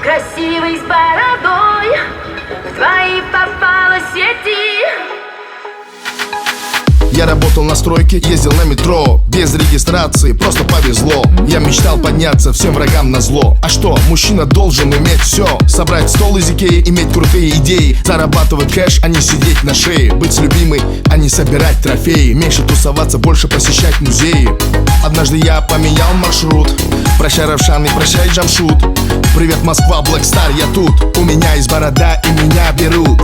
красивый с бородой, в твои попала сети. Я работал на стройке, ездил на метро, без регистрации, просто повезло. Я мечтал подняться всем врагам назло. А что, мужчина должен иметь все: собрать стол из Икеи, иметь крутые идеи, зарабатывать кэш, а не сидеть на шее, быть с любимой, а не собирать трофеи, меньше тусоваться, больше посещать музеи. Однажды я поменял маршрут. Прощай, Равшан, и прощай, Джамшут. Привет, Москва, Black Star, я тут. У меня есть борода и меня берут.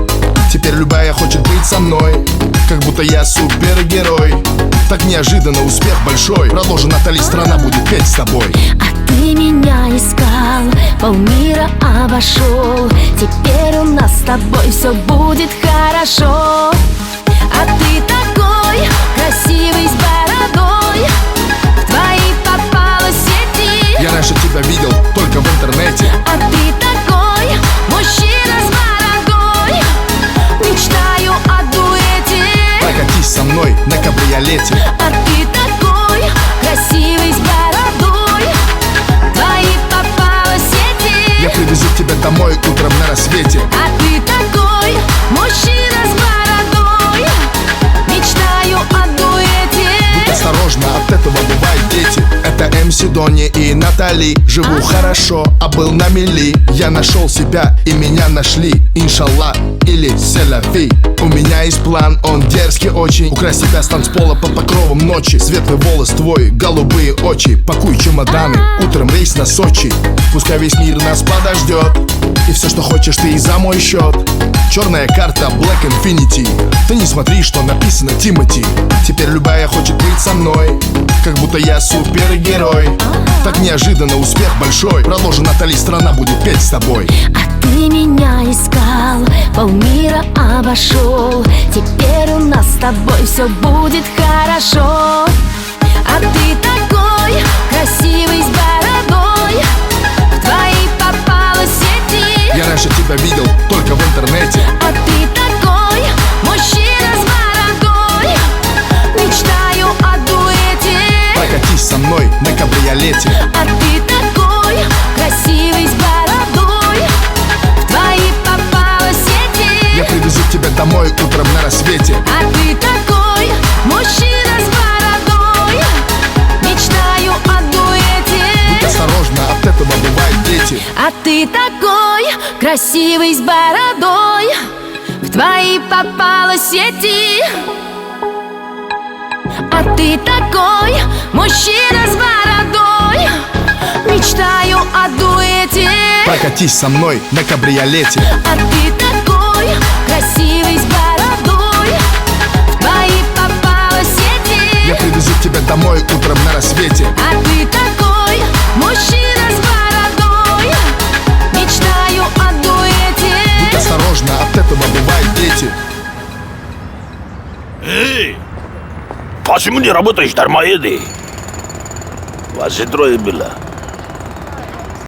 Теперь любая хочет быть со мной, как будто я супергерой. Так неожиданно успех большой. Продолжи, Натали, страна будет петь с тобой. А ты меня искал, полмира обошел. Теперь у нас с тобой все будет хорошо. А ты такой красивый с бородой, в твои попала сети. Я раньше тебя видел только в интернете. А ты такой мужчина с бородой, мечтаю о дуэте. Прокатись со мной на кабриолете. А ты такой красивый с бородой, в твои попала сети. Я привезу тебя домой утром на рассвете. А ты такой мужчина с бородой, мечтаю о дуэте. Будь осторожна, от этого бывают дети. Это МС Дони и Натали. Живу хорошо, а был на мели. Я нашел себя и меня нашли. Иншаллах или селяфи. У меня есть план, он дерзкий очень. Украсть себя с танцпола под покровом ночи. Светлый волос твой, голубые очи. Пакуй чемоданы, утром рейс на Сочи. Пускай весь мир нас подождет, и все, что хочешь, ты и за мой счет. Черная карта Black Infinity. Ты не смотри, что написано Тимати. Теперь любая хочет быть со мной, как будто я супергерой. Так неожиданно успех большой. Продолжи, Натали, страна будет петь с тобой. А ты меня искал, полмира обошел. Теперь у нас с тобой все будет хорошо. А ты такой красивый с бородой, в твои попала сети. Я раньше тебя видел только в интернете. А ты такой мужчина с бородой, мечтаю о дуэте. Прокатись со мной на кабриолете. А ты такой красивый с бородой, в твои попала сети. Я привезу тебя домой утром на рассвете. А ты такой мужчина с бородой, мечтаю о дуэте. Будь осторожна, от этого бывают дети. А ты такой красивый с бородой, в твои попала сети. А ты такой мужчина с бородой, мечтаю о дуэте. Прокатись со мной на кабриолете. А ты такой красивый с бородой, в твои попала сети. Я привезу тебя домой утром на рассвете. А ты такой мужчина с бородой, мечтаю о дуэте. Будь осторожна, от этого бывают дети. Эй! Почему не работаешь, дармоеды? Вас же трое было.